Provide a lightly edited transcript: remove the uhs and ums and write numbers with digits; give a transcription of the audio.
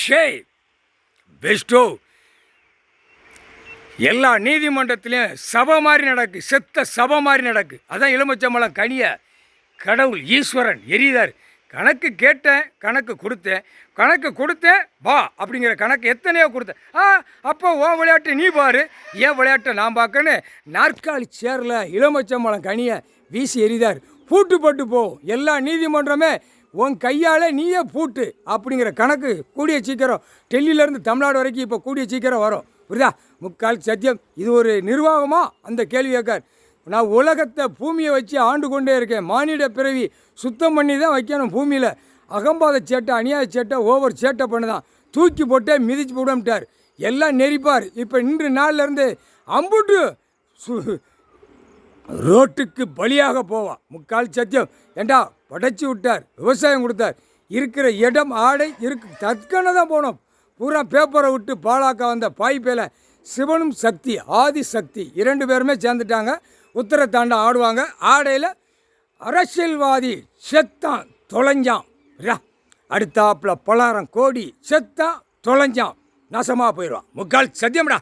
ஷே பெஸ்டோ. எல்லா நீதிமன்றத்திலையும் சபை மாதிரி நடக்கு, செத்த சபை மாதிரி நடக்கு. அதான் எலுமிச்சம்பழம் கனியை கடவுள் ஈஸ்வரன் எரிதார். கணக்கு கேட்டேன், கணக்கு கொடுத்தேன் வா அப்படிங்கிற கணக்கு எத்தனையோ கொடுத்தேன். அப்போ உன் விளையாட்டு நீ பாரு, ஏன் விளையாட்டை நான் பார்க்கன்னு நாற்காலி சேரில் எலுமிச்சம்பழம் கனியை வீசி எரிதார். பூட்டு போட்டு போ, எல்லா நீதிமன்றமே உன் கையால் நீயே பூட்டு அப்படிங்கிற கணக்கு கூடிய சீக்கிரம் டெல்லியிலேருந்து தமிழ்நாடு வரைக்கும் இப்போ கூடிய சீக்கிரம் வரும். புரியுதா? முக்கால் சத்தியம். இது ஒரு நிர்வாகமா அந்த கேள்வி கேட்கார். நான் உலகத்தை பூமியை வச்சு ஆண்டு கொண்டே இருக்கேன். மானிட பிறவி சுத்தம் பண்ணி தான் வைக்கணும். பூமியில் அகம்பாத சேட்டை, அநியாய சேட்டை, ஓவர் சேட்டை பண்ணுதான். தூக்கி போட்டே மிதிச்சு போடாமட்டார். எல்லாம் நெறிப்பார். இப்போ இன்று நாள்லேருந்து அம்புட்டு ரோட்டுக்கு பலியாக போவான். முக்கால் சத்தியம். ஏண்டா படைச்சி விட்டார், விவசாயம் கொடுத்தார். இருக்கிற இடம் ஆடை இருக்கு தற்கன தான் போனோம். பூரா பேப்பரை விட்டு பாலாக்க வந்த பாய்ப்பேல சிவனும் சக்தி ஆதி சக்தி 2 பேருமே சேர்ந்துட்டாங்க. உத்தரத்தாண்ட ஆடுவாங்க. ஆடையில் அரசியல்வாதி செத்தான் தொலைஞ்சான். அடுத்தாப்புல 10,000 கோடி செத்தான் தொலைஞ்சான், நாசமாக போயிடுவான். முக்கால் சத்தியம்டா.